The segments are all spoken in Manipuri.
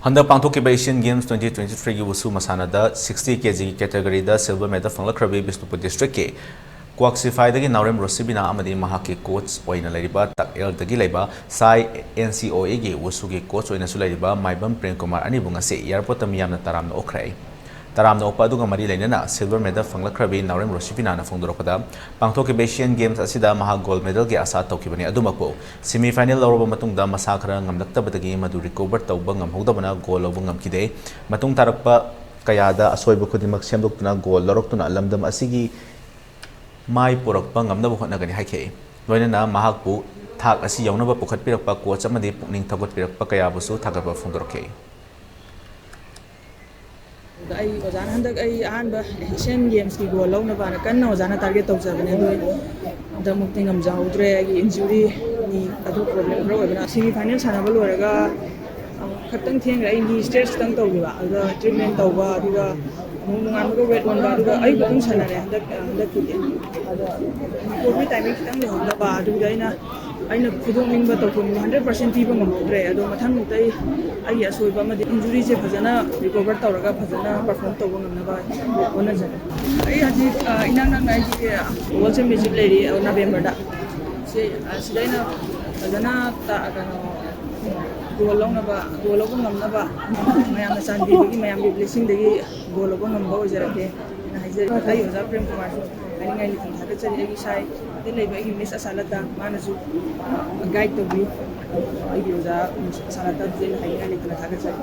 Handa Pangthokiba Asian Games 2023 gi Wusu Masanada 60 kg category da silver medal fanglakrabi Bishnupur district ke Quaxify dagi Naurem Rosibina amadi mahaki coach oina lariba takl dagi laiba sai NCOA gi Wusu gi coach oina sulaiba Maibam Prem Kumar ani bunga se airport tamiyamna taramna okrai taramna opa duga mari lainana silver medal fanglakrabi Naurem Rosibina na fongdorokada Pangthokiba Asian Games asida maha gold medal gi asa tokibani adumakpo semi final lawraba matungda masa khara ngamlaktabadagi madu recover tawba ngamhodabana goal lawba ngamkide matung tarakpa kayada asoiba khudimak semdoktuna goal loroktuna lamdam asigi mai porakpa ngamnaba hotnagani haike loinana mahakpu thak asi yawnaba pukhatpirakpa coach amadi pukning thagotpirakpa kayabusu thagaba fongdorke I was another Asian Games ki goal law na bana kan na wazana target tawjabane the muktingam jaudre injury ni adu problem ro na semi final sanaba loraga khatang theng ra indi stage tang tawbiba ada treatment tawba aduga mungan ko wait one ba aduga ai butung sanare handa kide ada covid timing kitang le honda ba aduga aina khudong ningba tawko 100% piba ngamdre ado mathang mutai ai asoiba ma injury je phajana recover tawraga phajana perform tawba ngamna ba ona jana ai haji inang nang nai ji world championship leri November da se sidaina phajana ta kana goal lawna ba ngamna ba mayam na chandi gi mayam gi blessing degi goal lawna ngamba ojarake na hajer ai oja Prem Kumar ani ngai ni thaka chari agi sai de leba agi miss asalata manasu guide to be ai oja asalata de hai ngai ni thaka chari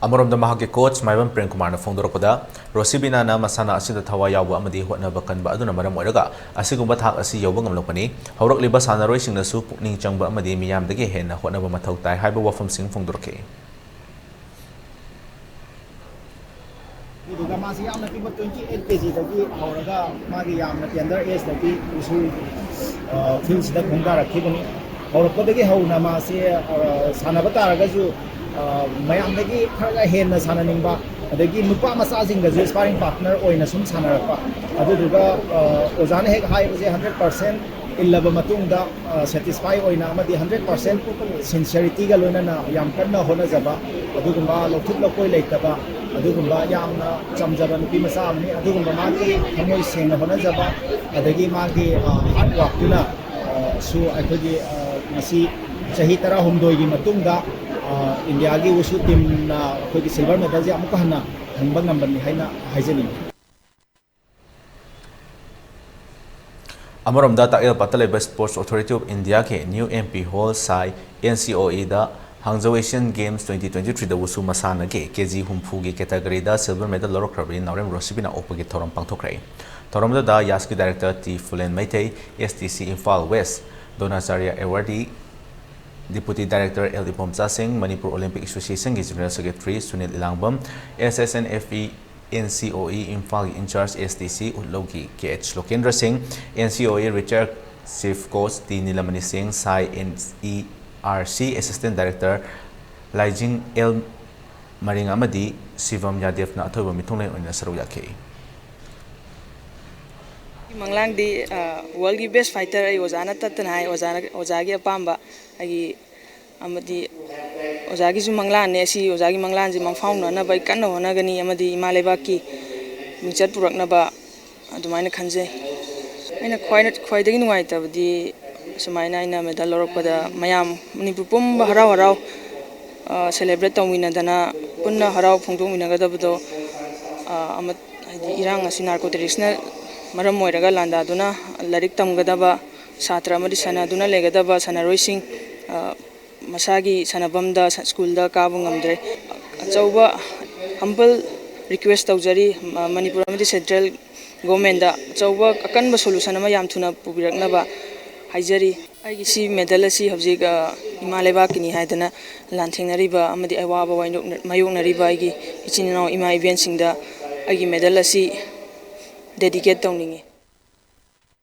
Amoramda mahagi coach Maibam Prem Kumar na fongdorokpada Rosibina na masana asida thawa yawa amadi hotnaba kanba aduna maram oiraga asigumba thak asi yawba ngamlokpani hawrakliba sanaroi singnasu pukning changba amadi miyamdagi henna hotnaba mathau tai haiba wafam sing fongdorke Iduga masi yamna piba 28 kg dagi hawraga magi yamna tender age dagi usu fields da khongda rakhibani hawrakpadagi hawna masi sanaba taragaju mayamdagi kharaga henna sananingba adagi nupa masajinggaje sparring partner oina sum sanarakpa aduduga ozana hek haibase 100% illaba matungda satisfy oina amadi 100% sincerity ga loinana yam kanna hona jaba adugumba lothuk lokoi leitaba adugumba yamna chamjaba nupi masa amni adugumba magi thamoi sengna hona jaba adagi magi hard work tuna su aikogi ngasi chahi tara humdoi gi matungda India gi wusu team na khoi silver medal je amuka hana hangba ngambani haina haijani Amoramda takil pataleba Sports Authority of India ke New MP Hall sai NCOA da Hangzhou Asian Games 2023 da wusu masana ke kg humfu gi category da silver medal lorokrabri Naurem Rosibina opagi thoram pangthokrai thoramda da yaski director T Fulen Maitei STC Imphal West Donacharya Awardee Deputy Director L. Ipomcha Singh, Manipur Olympic Association General Secretary Sunil Ilangbam, SSNFE NCOE Imphal In Charge STC Utlogi KH Lokendra Singh, NCOE Richard Chief Coach T. Nilamani Singh, Sai NERC Assistant Director Laijing L. Maring Amadi, Sivam Yadev na athoiba mitunglen oina saru yakhe. Manglang di world ki best fighter ai ozana tatan hai ozagi apamba ai amadi ozagi su manglan ne si ozagi manglan ji mangfauna na bai kan hona gani amadi imaleba ki mingchat purak na ba adumaina khanje aina khwaidagi nuai tabdi sumaina aina medal lorokpada mayam manipur pum harau harau celebrate tawmina dana punna harau phongdong minaga dabdo amat irang asi narcotics na maram moiraga landa duna larik tamgadaba satra amadi sana duna legadaba sanaroising masagi sanabamda school da kabu ngamdre achauba humble request tawjari Manipur amadi central government da achauba akanba solution ama yam thuna pubiraknaba haijari aigi si medal asi hobjig imaleba kini haidana lanthengnariba amadi awaba mayoknariba aigi ichininaw ima event singda aigi medal asi dedicate tawningi